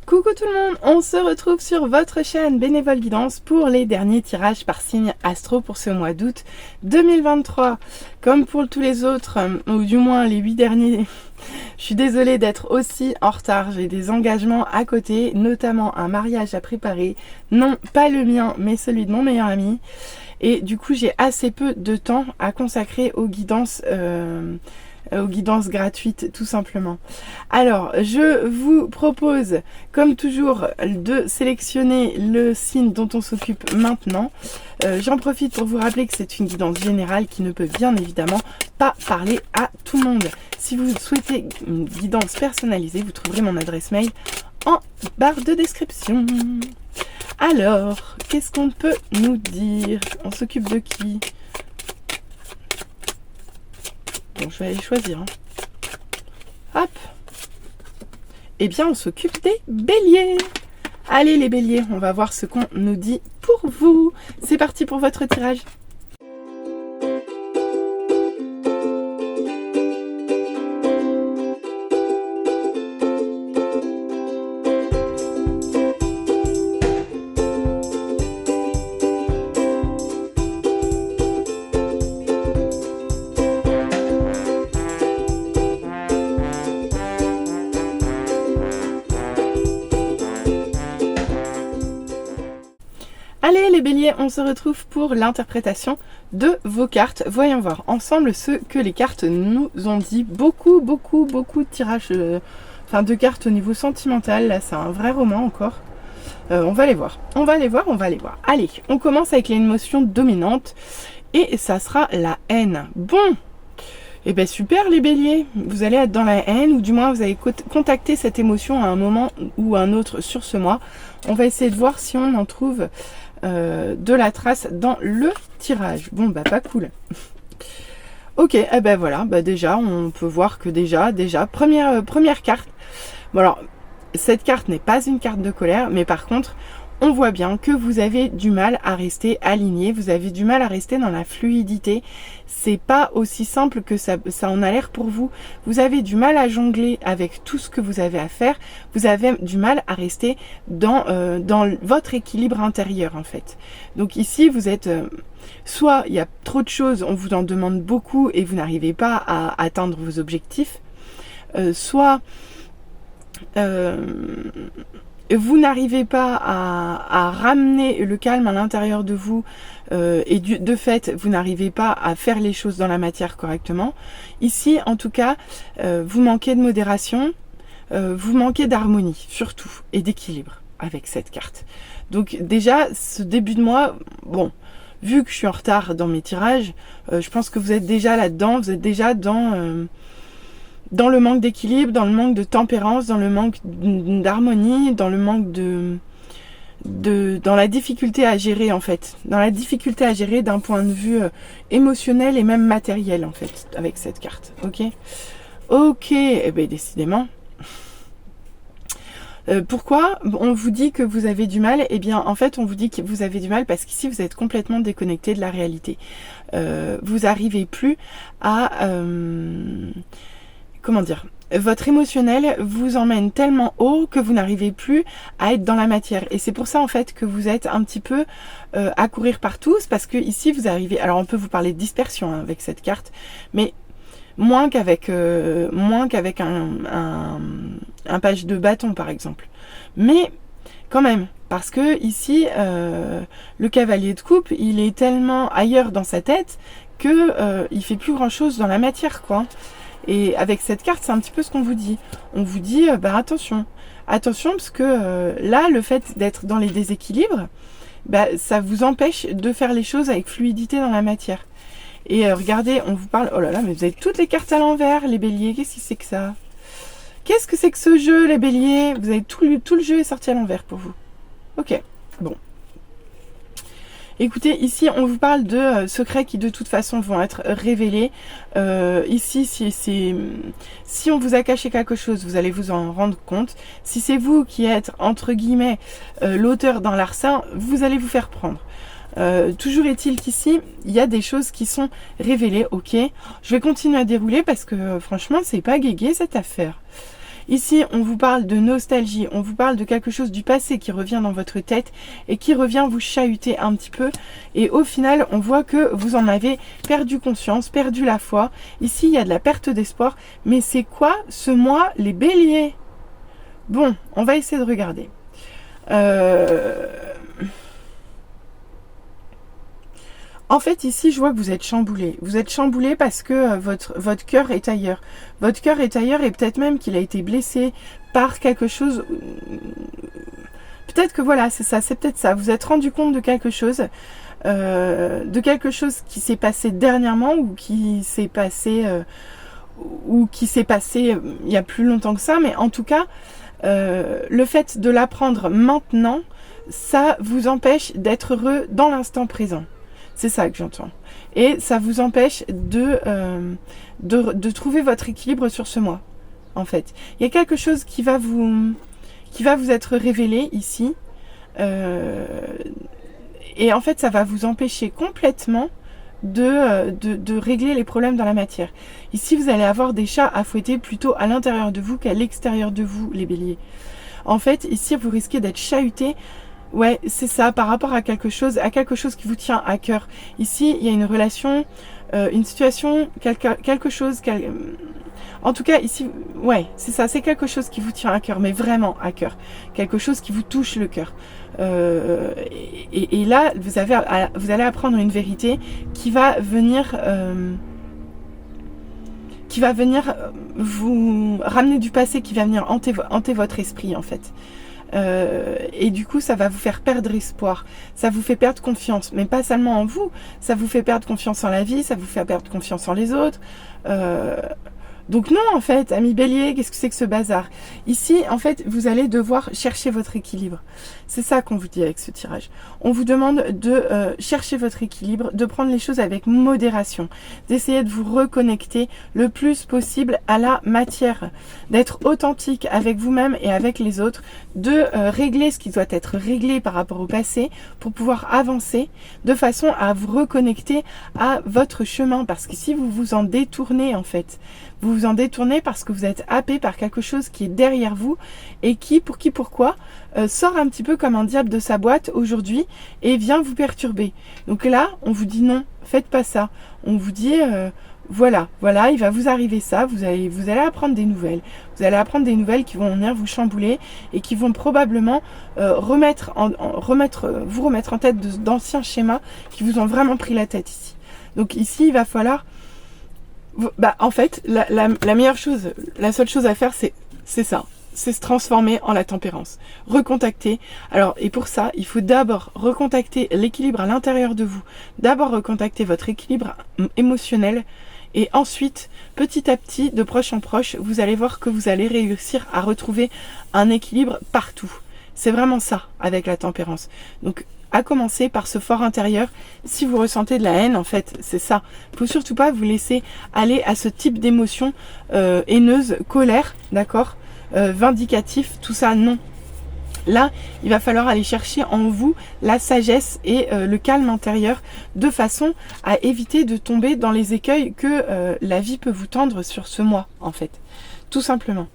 Coucou tout le monde, on se retrouve sur votre chaîne Bénévole Guidance pour les derniers tirages par signe astro pour ce mois d'août 2023. Comme pour tous les autres, ou du moins les 8 derniers, je suis désolée d'être aussi en retard. J'ai des engagements à côté, notamment un mariage à préparer. Non, pas le mien, mais celui de mon meilleur ami. Et du coup, j'ai assez peu de temps à consacrer aux guidances gratuites tout simplement. Alors je vous propose comme toujours de sélectionner le signe dont on s'occupe maintenant. J'en profite pour vous rappeler que c'est une guidance générale qui ne peut bien évidemment pas parler à tout le monde. Si vous souhaitez une guidance personnalisée, vous trouverez mon adresse mail en barre de description. Alors, qu'est-ce qu'on peut nous dire? On s'occupe de qui? Bon, je vais aller choisir. Hop. Eh bien, on s'occupe des béliers. Allez les béliers, on va voir ce qu'on nous dit pour vous. C'est parti pour votre tirage. Allez les béliers, on se retrouve pour l'interprétation de vos cartes. Voyons voir ensemble ce que les cartes nous ont dit. Beaucoup de tirages, de cartes au niveau sentimental. Là, c'est un vrai roman encore. On va les voir. Allez, on commence avec l'émotion dominante. Et ça sera la haine. Bon, et bien super les béliers. Vous allez être dans la haine, ou du moins vous allez contacter cette émotion à un moment ou un autre sur ce mois. On va essayer de voir si on en trouve de la trace dans le tirage. Bon bah pas cool. Ok, et ben voilà, déjà on peut voir que déjà première carte. Bon alors cette carte n'est pas une carte de colère, mais par contre on voit bien que vous avez du mal à rester aligné, vous avez du mal à rester dans la fluidité. C'est pas aussi simple que ça en a l'air pour vous. Vous avez du mal à jongler avec tout ce que vous avez à faire. Vous avez du mal à rester dans votre équilibre intérieur en fait. Donc ici vous êtes soit il y a trop de choses, on vous en demande beaucoup et vous n'arrivez pas à atteindre vos objectifs, soit vous n'arrivez pas à ramener le calme à l'intérieur de vous et de fait vous n'arrivez pas à faire les choses dans la matière correctement. Ici en tout cas vous manquez de modération, vous manquez d'harmonie surtout et d'équilibre avec cette carte. Donc déjà ce début de mois, bon, vu que je suis en retard dans mes tirages, je pense que vous êtes déjà là-dedans, vous êtes déjà dans le manque d'équilibre, dans le manque de tempérance, dans le manque d'harmonie, dans le manque dans la difficulté à gérer en fait. Dans la difficulté à gérer d'un point de vue émotionnel et même matériel en fait, avec cette carte. Ok, eh bien décidément. Pourquoi on vous dit que vous avez du mal? Eh bien en fait on vous dit que vous avez du mal parce qu'ici vous êtes complètement déconnecté de la réalité. Vous n'arrivez plus à... comment dire, votre émotionnel vous emmène tellement haut que vous n'arrivez plus à être dans la matière. Et c'est pour ça en fait que vous êtes un petit peu à courir partout, parce que ici vous arrivez, alors on peut vous parler de dispersion avec cette carte, mais moins qu'avec un page de bâton par exemple. Mais quand même, parce que ici le cavalier de coupe, il est tellement ailleurs dans sa tête que il fait plus grand chose dans la matière quoi. Et avec cette carte, c'est un petit peu ce qu'on vous dit. On vous dit, attention parce que là, le fait d'être dans les déséquilibres, ça vous empêche de faire les choses avec fluidité dans la matière. Et regardez, on vous parle, oh là là, mais vous avez toutes les cartes à l'envers, les béliers, qu'est-ce que c'est que ça? Qu'est-ce que c'est que ce jeu, les béliers? Vous avez tout le jeu est sorti à l'envers pour vous. Ok, bon. Écoutez, ici on vous parle de secrets qui de toute façon vont être révélés. Ici, si on vous a caché quelque chose, vous allez vous en rendre compte. Si c'est vous qui êtes, entre guillemets, l'auteur dans larcin, vous allez vous faire prendre. Toujours est-il qu'ici, il y a des choses qui sont révélées, ok. Je vais continuer à dérouler parce que franchement, c'est pas guégué cette affaire. Ici, on vous parle de nostalgie, on vous parle de quelque chose du passé qui revient dans votre tête et qui revient vous chahuter un petit peu. Et au final, on voit que vous en avez perdu conscience, perdu la foi. Ici, il y a de la perte d'espoir. Mais c'est quoi ce mois, les béliers? Bon, on va essayer de regarder. En fait, ici, je vois que vous êtes chamboulé. Vous êtes chamboulé parce que votre cœur est ailleurs. Votre cœur est ailleurs et peut-être même qu'il a été blessé par quelque chose. Peut-être que voilà, c'est ça, c'est peut-être ça. Vous êtes rendu compte de quelque chose qui s'est passé dernièrement ou qui s'est passé il y a plus longtemps que ça. Mais en tout cas, le fait de l'apprendre maintenant, ça vous empêche d'être heureux dans l'instant présent. C'est ça que j'entends. Et ça vous empêche de trouver votre équilibre sur ce mois, en fait. Il y a quelque chose qui va vous être révélé ici. Et en fait, ça va vous empêcher complètement de régler les problèmes dans la matière. Ici, vous allez avoir des chats à fouetter plutôt à l'intérieur de vous qu'à l'extérieur de vous, les béliers. En fait, ici, vous risquez d'être chahuté. Ouais, c'est ça, par rapport à quelque chose qui vous tient à cœur. Ici, il y a une relation, une situation, quelque chose. En tout cas, ici, ouais, c'est ça, c'est quelque chose qui vous tient à cœur, mais vraiment à cœur. Quelque chose qui vous touche le cœur. Et là, vous allez apprendre une vérité qui va venir vous ramener du passé, qui va venir hanter votre esprit, en fait. Et du coup, ça va vous faire perdre espoir, ça vous fait perdre confiance, mais pas seulement en vous, ça vous fait perdre confiance en la vie, ça vous fait perdre confiance en les autres. Donc non, en fait, amis bélier, qu'est-ce que c'est que ce bazar? Ici, en fait, vous allez devoir chercher votre équilibre. C'est ça qu'on vous dit avec ce tirage. On vous demande de chercher votre équilibre, de prendre les choses avec modération, d'essayer de vous reconnecter le plus possible à la matière, d'être authentique avec vous-même et avec les autres, de régler ce qui doit être réglé par rapport au passé pour pouvoir avancer de façon à vous reconnecter à votre chemin. Parce que si vous vous en détournez, en fait, vous vous en détournez parce que vous êtes happé par quelque chose qui est derrière vous et pourquoi sort un petit peu comme un diable de sa boîte aujourd'hui et vient vous perturber. Donc là, on vous dit non, faites pas ça. On vous dit voilà, il va vous arriver ça, vous allez apprendre des nouvelles. Vous allez apprendre des nouvelles qui vont venir vous chambouler et qui vont probablement vous remettre en tête d'anciens schémas qui vous ont vraiment pris la tête ici. Donc ici, il va falloir... en fait, la meilleure chose, la seule chose à faire, c'est ça. C'est se transformer en la tempérance. Recontacter. Alors, et pour ça, il faut d'abord recontacter l'équilibre à l'intérieur de vous. D'abord recontacter votre équilibre émotionnel. Et ensuite, petit à petit, de proche en proche, vous allez voir que vous allez réussir à retrouver un équilibre partout. C'est vraiment ça, avec la tempérance. Donc, à commencer par ce fort intérieur. Si vous ressentez de la haine, en fait, c'est ça. Il ne faut surtout pas vous laisser aller à ce type d'émotion haineuse, colère, d'accord, vindicatif, tout ça, non. Là, il va falloir aller chercher en vous la sagesse et le calme intérieur de façon à éviter de tomber dans les écueils que la vie peut vous tendre sur ce mois, en fait. Tout simplement.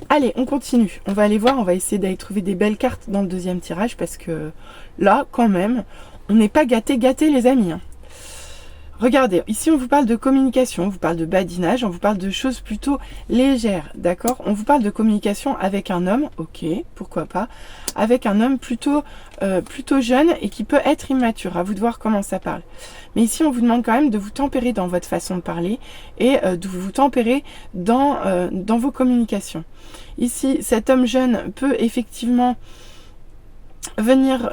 Allez, on continue. On va aller voir, on va essayer d'aller trouver des belles cartes dans le deuxième tirage parce que là, quand même, on n'est pas gâtés les amis. Hein. Regardez, ici on vous parle de communication, on vous parle de badinage, on vous parle de choses plutôt légères, d'accord? On vous parle de communication avec un homme, ok, pourquoi pas, avec un homme plutôt jeune et qui peut être immature, à vous de voir comment ça parle. Mais ici on vous demande quand même de vous tempérer dans votre façon de parler et de vous tempérer dans vos communications. Ici, cet homme jeune peut effectivement venir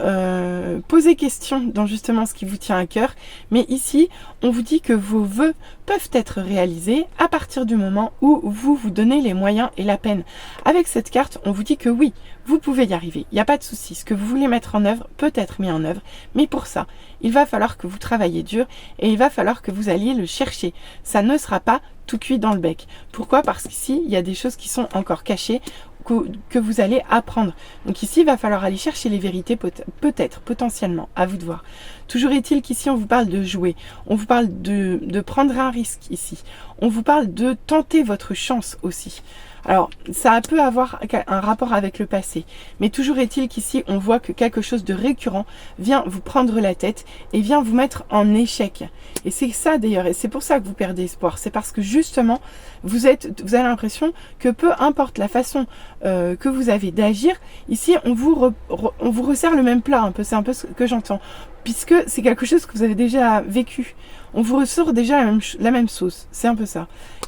poser question dans justement ce qui vous tient à cœur, mais ici on vous dit que vos vœux peuvent être réalisés à partir du moment où vous vous donnez les moyens et la peine. Avec cette carte, on vous dit que oui, vous pouvez y arriver, il n'y a pas de souci, ce que vous voulez mettre en œuvre peut être mis en œuvre, mais pour ça, il va falloir que vous travaillez dur et il va falloir que vous alliez le chercher. Ça ne sera pas tout cuit dans le bec. Pourquoi? Parce qu'ici, il y a des choses qui sont encore cachées, que vous allez apprendre. Donc ici, il va falloir aller chercher les vérités, peut-être, potentiellement, à vous de voir. Toujours est-il qu'ici, on vous parle de jouer, on vous parle de prendre un risque ici, on vous parle de tenter votre chance aussi. Alors, ça peut avoir un rapport avec le passé, mais toujours est-il qu'ici, on voit que quelque chose de récurrent vient vous prendre la tête et vient vous mettre en échec. Et c'est ça d'ailleurs, et c'est pour ça que vous perdez espoir. C'est parce que justement, vous avez l'impression que peu importe la façon que vous avez d'agir, ici, on vous resserre le même plat un peu, c'est un peu ce que j'entends, puisque c'est quelque chose que vous avez déjà vécu. On vous ressort déjà la même sauce, c'est un peu ça.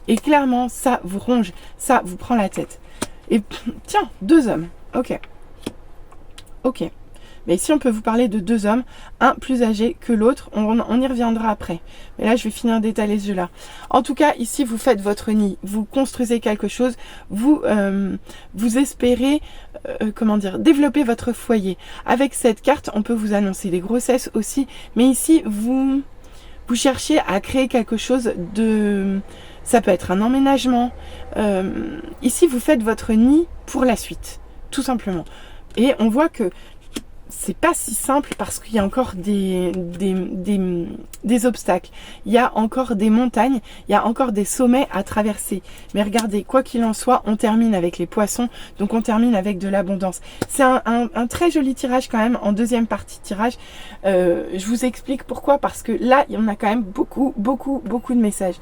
Et clairement, ça vous ronge, ça vous prend la tête. Et tiens, 2 hommes, ok. Ok. Mais ici, on peut vous parler de 2 hommes, un plus âgé que l'autre. On y reviendra après. Mais là, je vais finir d'étaler ce jeu-là. En tout cas, ici, vous faites votre nid. Vous construisez quelque chose. Vous espérez, comment dire, développer votre foyer. Avec cette carte, on peut vous annoncer des grossesses aussi. Mais ici, vous cherchez à créer quelque chose de... Ça peut être un emménagement. Ici, vous faites votre nid pour la suite, tout simplement. Et on voit que c'est pas si simple parce qu'il y a encore des obstacles. Il y a encore des montagnes, il y a encore des sommets à traverser. Mais regardez, quoi qu'il en soit, on termine avec les poissons, donc on termine avec de l'abondance. C'est un très joli tirage quand même en deuxième partie de tirage. Je vous explique pourquoi, parce que là, il y en a quand même beaucoup de messages.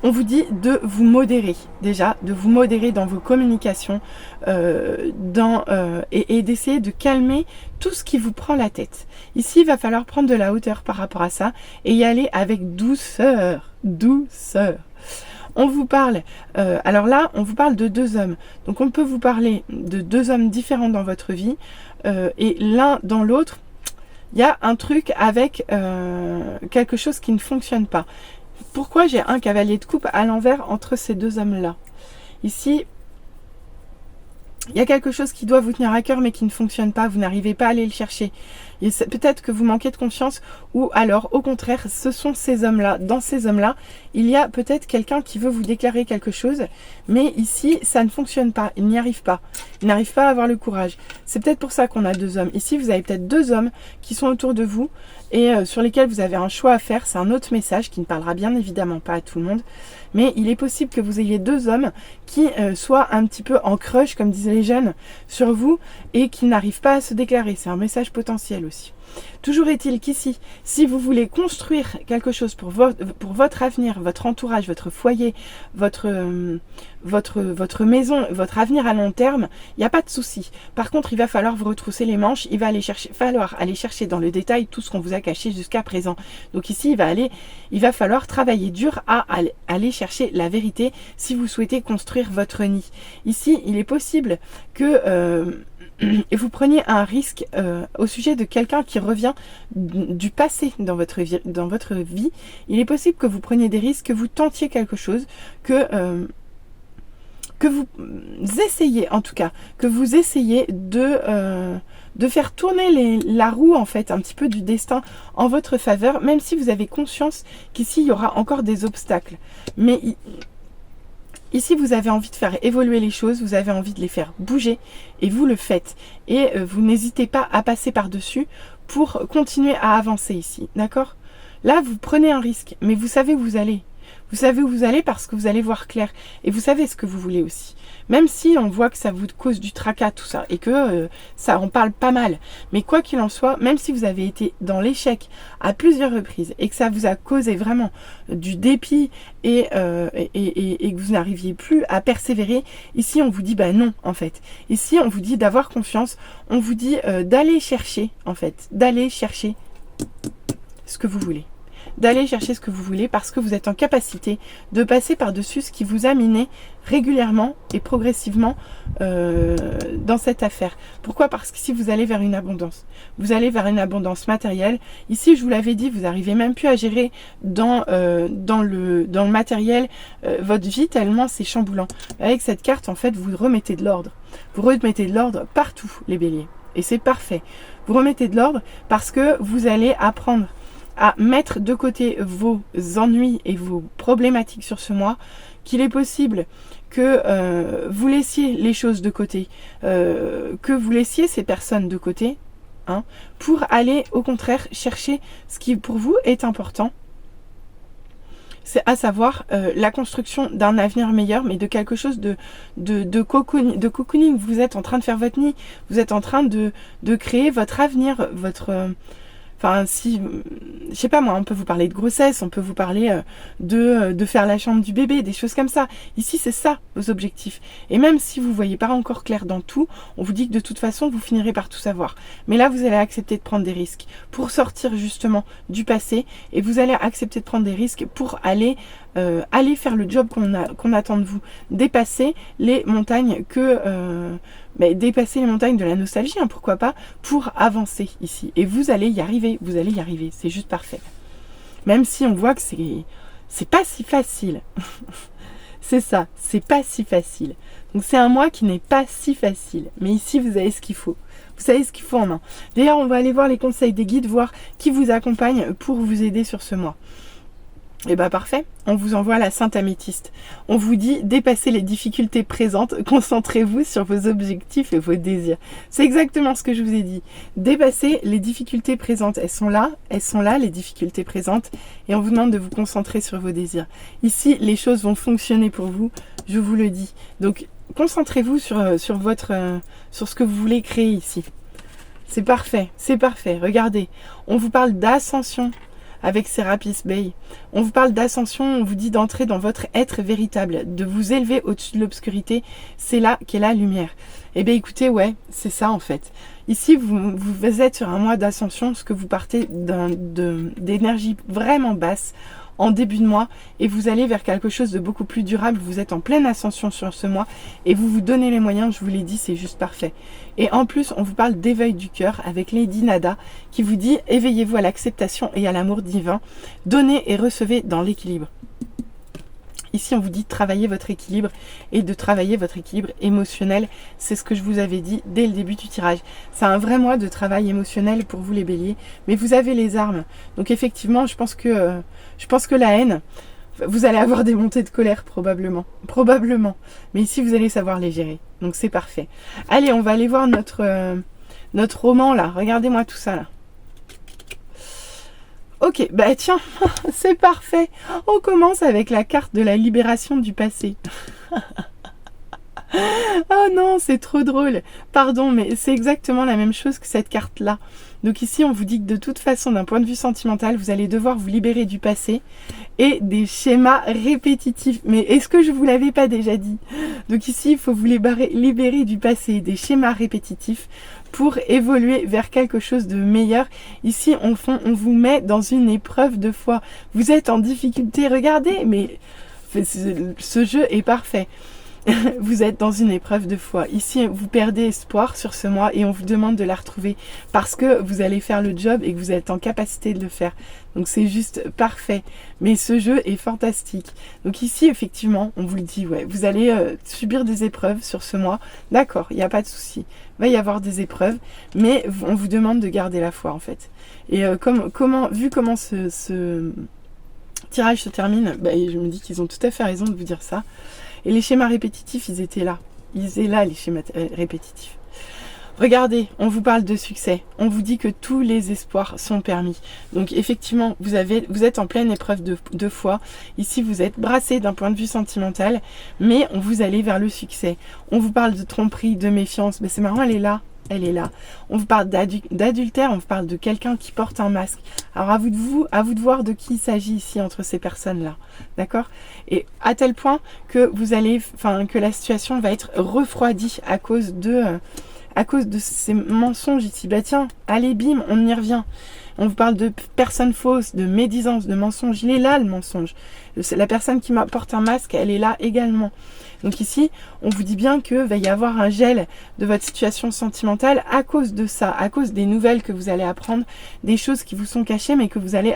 On vous dit de vous modérer, déjà, de vous modérer dans vos communications et d'essayer de calmer tout ce qui vous prend la tête. Ici, il va falloir prendre de la hauteur par rapport à ça et y aller avec douceur. Douceur. On vous parle, alors là, on vous parle de 2 hommes. Donc, on peut vous parler de 2 hommes différents dans votre vie et l'un dans l'autre, il y a un truc avec quelque chose qui ne fonctionne pas. Pourquoi j'ai un cavalier de coupe à l'envers entre ces 2 hommes-là? Ici, il y a quelque chose qui doit vous tenir à cœur mais qui ne fonctionne pas, vous n'arrivez pas à aller le chercher. Peut-être que vous manquez de confiance ou alors au contraire, ce sont ces hommes-là. Dans ces hommes-là, il y a peut-être quelqu'un qui veut vous déclarer quelque chose, mais ici, ça ne fonctionne pas, il n'y arrive pas. Il n'arrive pas à avoir le courage. C'est peut-être pour ça qu'on a 2 hommes. Ici, vous avez peut-être 2 hommes qui sont autour de vous et sur lesquels vous avez un choix à faire. C'est un autre message qui ne parlera bien évidemment pas à tout le monde. Mais il est possible que vous ayez 2 hommes qui soient un petit peu en crush, comme disaient les jeunes, sur vous et qui n'arrivent pas à se déclarer. C'est un message potentiel aussi. Toujours est-il qu'ici, si vous voulez construire quelque chose pour votre avenir, votre entourage, votre foyer, votre maison, votre avenir à long terme, il n'y a pas de souci. Par contre, il va falloir vous retrousser les manches, il va falloir aller chercher dans le détail tout ce qu'on vous a caché jusqu'à présent. Donc ici, il va falloir travailler dur à aller chercher la vérité si vous souhaitez construire votre nid. Ici, il est possible que... et vous preniez un risque au sujet de quelqu'un qui revient du passé dans votre vie, il est possible que vous preniez des risques, que vous tentiez quelque chose, que vous essayiez en tout cas, que vous essayiez de faire tourner la roue en fait, un petit peu du destin en votre faveur, même si vous avez conscience qu'ici il y aura encore des obstacles. Mais ici, vous avez envie de faire évoluer les choses, vous avez envie de les faire bouger et vous le faites. Et vous n'hésitez pas à passer par-dessus pour continuer à avancer ici, d'accord? Là, vous prenez un risque, mais vous savez où vous allez. Vous savez où vous allez parce que vous allez voir clair et vous savez ce que vous voulez aussi. Même si on voit que ça vous cause du tracas tout ça et que ça en parle pas mal. Mais quoi qu'il en soit, même si vous avez été dans l'échec à plusieurs reprises et que ça vous a causé vraiment du dépit et que vous n'arriviez plus à persévérer, ici on vous dit bah non en fait. Ici on vous dit d'avoir confiance, on vous dit d'aller chercher en fait, d'aller chercher ce que vous voulez. D'aller chercher ce que vous voulez parce que vous êtes en capacité de passer par-dessus ce qui vous a miné régulièrement et progressivement dans cette affaire. Pourquoi? Parce que si vous allez vers une abondance, vous allez vers une abondance matérielle. Ici, je vous l'avais dit, vous n'arrivez même plus à gérer dans le matériel votre vie tellement c'est chamboulant. Avec cette carte, en fait, vous remettez de l'ordre. Vous remettez de l'ordre partout, les béliers. Et c'est parfait. Vous remettez de l'ordre parce que vous allez apprendre à mettre de côté vos ennuis et vos problématiques sur ce mois, qu'il est possible que vous laissiez les choses de côté, que vous laissiez ces personnes de côté, hein, pour aller au contraire chercher ce qui pour vous est important. c'est à savoir la construction d'un avenir meilleur, mais de quelque chose de cocooning. Vous êtes en train de faire votre nid, vous êtes en train de créer votre avenir, votre... Enfin, si, je sais pas moi, on peut vous parler de grossesse, on peut vous parler de faire la chambre du bébé, des choses comme ça. Ici, c'est ça, vos objectifs. Et même si vous voyez pas encore clair dans tout, on vous dit que de toute façon, vous finirez par tout savoir. Mais là, vous allez accepter de prendre des risques pour sortir justement du passé et vous allez accepter de prendre des risques pour aller faire le job qu'on attend de vous. Dépasser les montagnes dépasser les montagnes de la nostalgie, hein, pourquoi pas, pour avancer ici. Et vous allez y arriver, c'est juste parfait. Même si on voit que c'est pas si facile. C'est ça, c'est pas si facile. Donc c'est un mois qui n'est pas si facile. Mais ici, vous avez ce qu'il faut. Vous savez ce qu'il faut en main. D'ailleurs, on va aller voir les conseils des guides, voir qui vous accompagne pour vous aider sur ce mois. Et bah parfait, on vous envoie la Sainte Améthyste. On vous dit, dépassez les difficultés présentes, concentrez-vous sur vos objectifs et vos désirs. C'est exactement ce que je vous ai dit. Dépassez les difficultés présentes. Elles sont là les difficultés présentes. Et on vous demande de vous concentrer sur vos désirs. Ici, les choses vont fonctionner pour vous, je vous le dis. Donc, concentrez-vous sur ce que vous voulez créer ici. C'est parfait. Regardez, on vous parle d'ascension avec Serapis Bey. On vous parle d'ascension, on vous dit d'entrer dans votre être véritable, de vous élever au-dessus de l'obscurité. C'est là qu'est la lumière. Eh bien écoutez, ouais, c'est ça en fait. Ici, vous êtes sur un mois d'ascension, parce que vous partez d'énergie vraiment basse en début de mois et vous allez vers quelque chose de beaucoup plus durable. Vous êtes en pleine ascension sur ce mois et vous vous donnez les moyens, je vous l'ai dit, c'est juste parfait. Et en plus, on vous parle d'éveil du cœur avec Lady Nada qui vous dit éveillez-vous à l'acceptation et à l'amour divin, donnez et recevez dans l'équilibre. Ici, on vous dit de travailler votre équilibre et de travailler votre équilibre émotionnel. C'est ce que je vous avais dit dès le début du tirage. C'est un vrai mois de travail émotionnel pour vous les béliers, mais vous avez les armes. Donc effectivement, je pense que la haine, vous allez avoir des montées de colère probablement. Mais ici, vous allez savoir les gérer. Donc c'est parfait. Allez, on va aller voir notre roman là. Regardez-moi tout ça là. Ok, bah tiens, c'est parfait. On commence avec la carte de la libération du passé. Oh non, c'est trop drôle. Pardon, mais c'est exactement la même chose que cette carte-là. Donc ici, on vous dit que de toute façon, d'un point de vue sentimental, vous allez devoir vous libérer du passé et des schémas répétitifs. Mais est-ce que je vous l'avais pas déjà dit? Donc ici, il faut vous libérer du passé, des schémas répétitifs pour évoluer vers quelque chose de meilleur. Ici, on vous met dans une épreuve de foi. Vous êtes en difficulté, regardez, mais ce jeu est parfait. Vous êtes dans une épreuve de foi. Ici, vous perdez espoir sur ce mois et on vous demande de la retrouver parce que vous allez faire le job et que vous êtes en capacité de le faire. Donc c'est juste parfait. Mais ce jeu est fantastique. Donc ici, effectivement, on vous le dit, ouais, vous allez subir des épreuves sur ce mois. D'accord, il n'y a pas de souci. Il va y avoir des épreuves, mais on vous demande de garder la foi en fait. Et vu comment ce tirage se termine, je me dis qu'ils ont tout à fait raison de vous dire ça. Et les schémas répétitifs, ils étaient là. Ils étaient là, les schémas répétitifs. Regardez, on vous parle de succès. On vous dit que tous les espoirs sont permis. Donc effectivement, vous êtes en pleine épreuve de foi. Ici, vous êtes brassé d'un point de vue sentimental, mais on vous allez vers le succès. On vous parle de tromperie, de méfiance. Mais c'est marrant, elle est là. On vous parle d'adultère, on vous parle de quelqu'un qui porte un masque. Alors à vous de voir de qui il s'agit ici entre ces personnes-là. D'accord? Et à tel point que que la situation va être refroidie à cause de ces mensonges ici. Bah tiens, allez bim, on y revient. On vous parle de personnes fausses, de médisance, de mensonges. Il est là le mensonge. La personne qui porte un masque, elle est là également. Donc ici, on vous dit bien que va y avoir un gel de votre situation sentimentale à cause de ça, à cause des nouvelles que vous allez apprendre, des choses qui vous sont cachées, mais que vous allez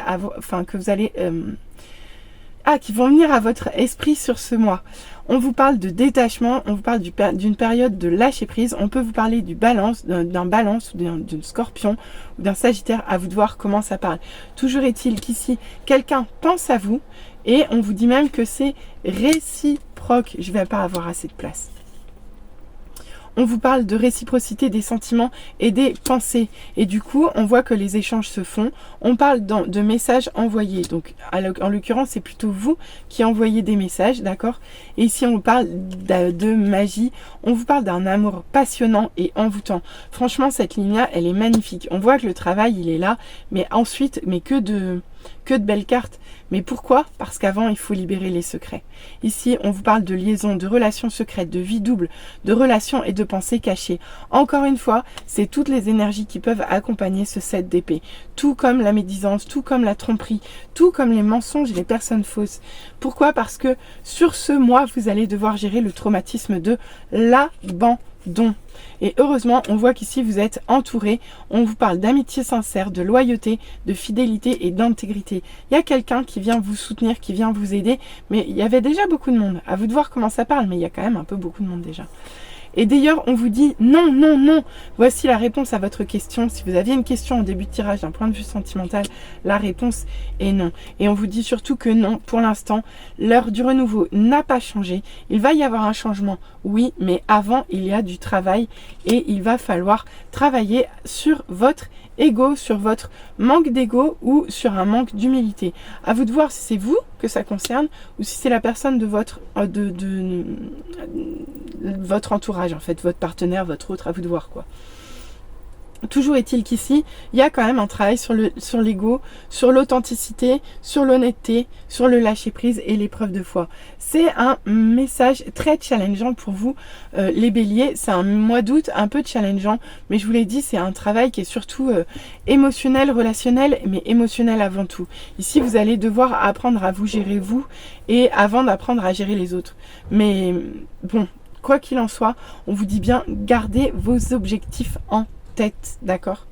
qui vont venir à votre esprit sur ce mois. On vous parle de détachement, on vous parle d'une période de lâcher prise, on peut vous parler d'un balance ou d'une scorpion ou d'un sagittaire, à vous de voir comment ça parle. Toujours est-il qu'ici, quelqu'un pense à vous et on vous dit même que c'est réciproque. Je ne vais pas avoir assez de place. on vous parle de réciprocité des sentiments et des pensées. Et du coup, on voit que les échanges se font. On parle de messages envoyés. Donc, en l'occurrence, c'est plutôt vous qui envoyez des messages, d'accord? Et ici, on parle de magie. On vous parle d'un amour passionnant et envoûtant. Franchement, cette ligne-là, elle est magnifique. On voit que le travail, il est là. Mais ensuite, mais que de belles cartes. Mais pourquoi? Parce qu'avant, il faut libérer les secrets. Ici, on vous parle de liaison, de relations secrètes, de vie double, de relations et de pensées cachées. Encore une fois, c'est toutes les énergies qui peuvent accompagner ce 7 d'épée. Tout comme la médisance, tout comme la tromperie, tout comme les mensonges et les personnes fausses. Pourquoi? Parce que sur ce mois, vous allez devoir gérer le traumatisme de l'abandon. Et heureusement, on voit qu'ici vous êtes entouré. On vous parle d'amitié sincère, de loyauté, de fidélité et d'intégrité. Il y a quelqu'un qui vient vous soutenir, qui vient vous aider. Mais il y avait déjà beaucoup de monde. À vous de voir comment ça parle, mais il y a quand même un peu beaucoup de monde déjà. Et d'ailleurs, on vous dit non, non, non. Voici la réponse à votre question. Si vous aviez une question en début de tirage d'un point de vue sentimental, la réponse est non. Et on vous dit surtout que non, pour l'instant, l'heure du renouveau n'a pas changé. Il va y avoir un changement, oui, mais avant, il y a du travail et il va falloir travailler sur votre ego, sur votre manque d'ego ou sur un manque d'humilité. À vous de voir si c'est vous que ça concerne ou si c'est la personne de votre votre entourage, en fait, votre partenaire, votre autre, à vous de voir quoi. Toujours est-il qu'ici, il y a quand même un travail sur l'ego, sur l'authenticité, sur l'honnêteté, sur le lâcher-prise et l'épreuve de foi. C'est un message très challengeant pour vous, les béliers. C'est un mois d'août un peu challengeant, mais je vous l'ai dit, c'est un travail qui est surtout émotionnel, relationnel, mais émotionnel avant tout. Ici, vous allez devoir apprendre à vous gérer vous et avant d'apprendre à gérer les autres. Mais bon, quoi qu'il en soit, on vous dit bien, gardez vos objectifs en tête, d'accord?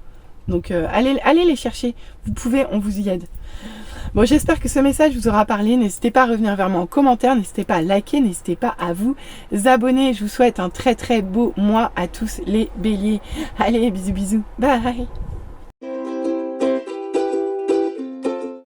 Donc allez les chercher, vous pouvez, on vous y aide. Bon, j'espère que ce message vous aura parlé. N'hésitez pas à revenir vers moi en commentaire, n'hésitez pas à liker, n'hésitez pas à vous abonner. Je vous souhaite un très très beau mois à tous les béliers. Allez, bisous bisous, bye.